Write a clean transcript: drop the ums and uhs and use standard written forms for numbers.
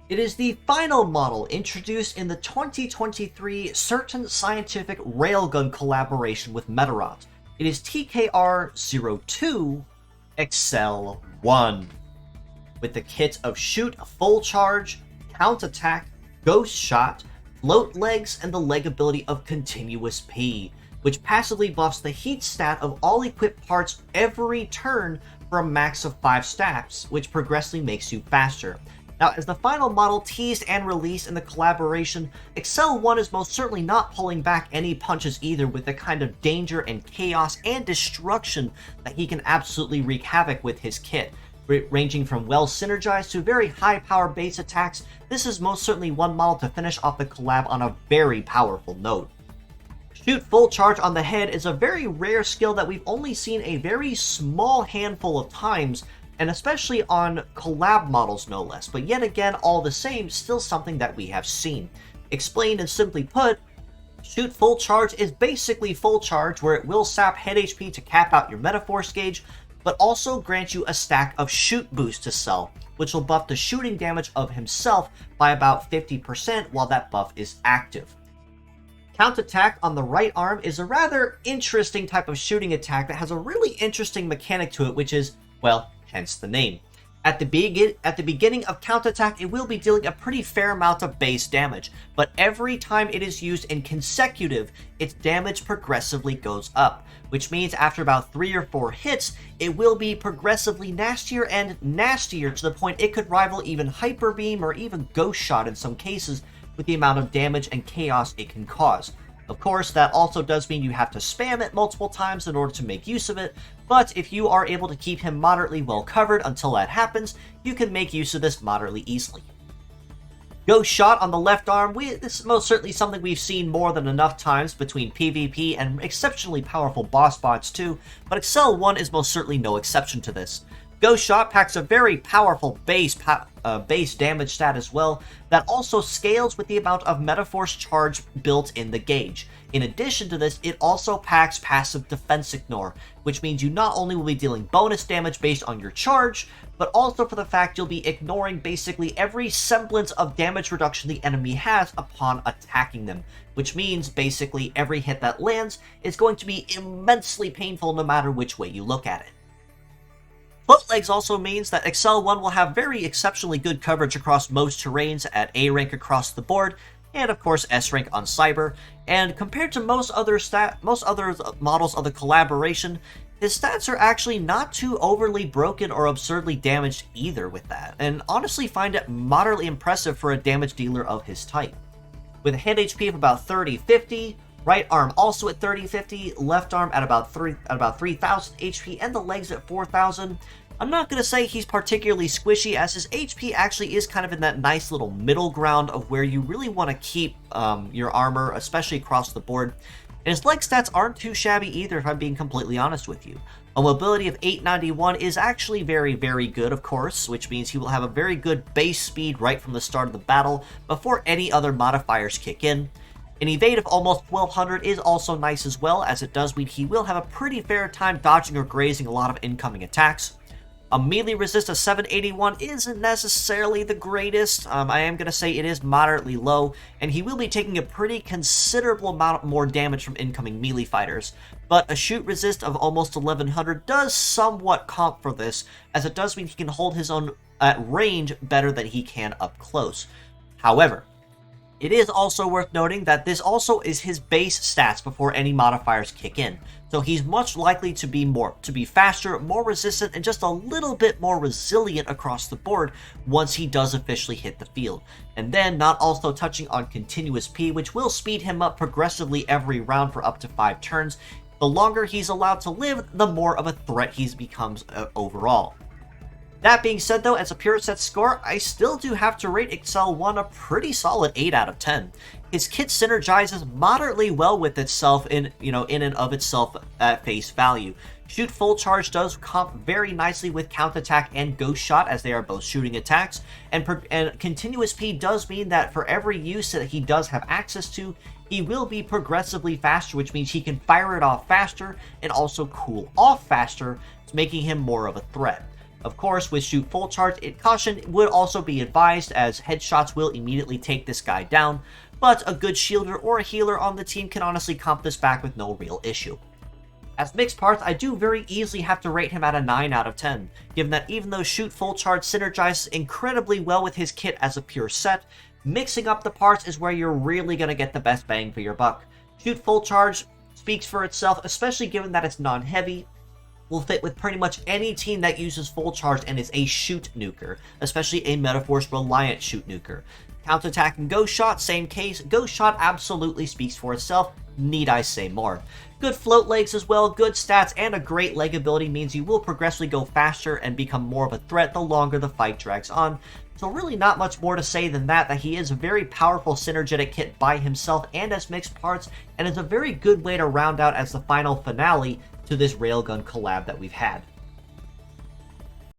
It is the final model introduced in the 2023 Certain Scientific Railgun collaboration with Metarot. It is TKR02 AccelOne, with the kit of Shoot, Full Charge, Count-Attack, Ghost Shot, Float Legs, and the leg ability of Continuous P, which passively buffs the heat stat of all equipped parts every turn for a max of 5 stacks, which progressively makes you faster. Now, as the final model teased and released in the collaboration, AccelOne is most certainly not pulling back any punches either, with the kind of danger and chaos and destruction that he can absolutely wreak havoc with his kit. Ranging from well synergized to very high power base attacks, this is most certainly one model to finish off the collab on a very powerful note. Shoot Full Charge on the head is a very rare skill that we've only seen a very small handful of times, and especially on collab models no less, but yet again, all the same, still something that we have seen. Explained and simply put, Shoot Full Charge is basically full charge, where it will sap head HP to cap out your Metaforce gauge, but also grant you a stack of shoot boost to sell, which will buff the shooting damage of himself by about 50% while that buff is active. Count-Attack on the right arm is a rather interesting type of shooting attack that has a really interesting mechanic to it, which is, well, hence the name. At the beginning of Count-Attack, it will be dealing a pretty fair amount of base damage, but every time it is used in consecutive, its damage progressively goes up, which means after about 3 or 4 hits, it will be progressively nastier and nastier to the point it could rival even Hyper Beam or even Ghost Shot in some cases with the amount of damage and chaos it can cause. Of course, that also does mean you have to spam it multiple times in order to make use of it, but if you are able to keep him moderately well covered until that happens, you can make use of this moderately easily. Ghost Shot on the left arm, this is most certainly something we've seen more than enough times between PvP and exceptionally powerful boss bots too, but AccelOne is most certainly no exception to this. Ghost Shot packs a very powerful base damage stat as well, that also scales with the amount of Metaforce charge built in the gauge. In addition to this, it also packs passive defense ignore, which means you not only will be dealing bonus damage based on your charge, but also for the fact you'll be ignoring basically every semblance of damage reduction the enemy has upon attacking them, which means basically every hit that lands is going to be immensely painful no matter which way you look at it. Float Legs also means that AccelOne will have very exceptionally good coverage across most terrains at A rank across the board, and of course S rank on Cyber, and compared to most other models of the collaboration, his stats are actually not too overly broken or absurdly damaged either with that, and honestly find it moderately impressive for a damage dealer of his type. With a hit HP of about 30-50, right arm also at 30-50, left arm at about 3,000 HP, and the legs at 4,000. I'm not going to say he's particularly squishy, as his HP actually is kind of in that nice little middle ground of where you really want to keep your armor, especially across the board. And his leg stats aren't too shabby either, if I'm being completely honest with you. A mobility of 891 is actually very, very good, of course, which means he will have a very good base speed right from the start of the battle before any other modifiers kick in. An evade of almost 1200 is also nice as well, as it does mean he will have a pretty fair time dodging or grazing a lot of incoming attacks. A melee resist of 781 isn't necessarily the greatest. I am going to say it is moderately low, and he will be taking a pretty considerable amount more damage from incoming melee fighters. But a shoot resist of almost 1100 does somewhat comp for this, as it does mean he can hold his own at range better than he can up close. However, it is also worth noting that this also is his base stats before any modifiers kick in, so he's much likely to be faster, more resistant, and just a little bit more resilient across the board once he does officially hit the field. And then not also touching on Continuous P, which will speed him up progressively every round for up to 5 turns. The longer he's allowed to live, the more of a threat he becomes overall. That being said though, as a pure set score, I still do have to rate AccelOne a pretty solid 8 out of 10. His kit synergizes moderately well with itself in and of itself at face value. Shoot Full Charge does comp very nicely with Count-Attack and Ghost Shot, as they are both shooting attacks, and Continuous P does mean that for every use that he does have access to, he will be progressively faster, which means he can fire it off faster and also cool off faster, making him more of a threat. Of course, with shoot full charge, caution would also be advised, as headshots will immediately take this guy down, but a good shielder or a healer on the team can honestly comp this back with no real issue. As mixed parts, I do very easily have to rate him at a 9 out of 10, given that even though shoot full charge synergizes incredibly well with his kit as a pure set, mixing up the parts is where you're really going to get the best bang for your buck. Shoot full charge speaks for itself, especially given that it's non-heavy, will fit with pretty much any team that uses full charge and is a shoot nuker, especially a Metaforce reliant shoot nuker. Counterattack and Ghost Shot, same case. Ghost Shot absolutely speaks for itself, need I say more. Good float legs as well, good stats, and a great leg ability means you will progressively go faster and become more of a threat the longer the fight drags on. So really not much more to say than that he is a very powerful synergetic kit by himself and as mixed parts, and is a very good way to round out as the final finale to this Railgun collab that we've had.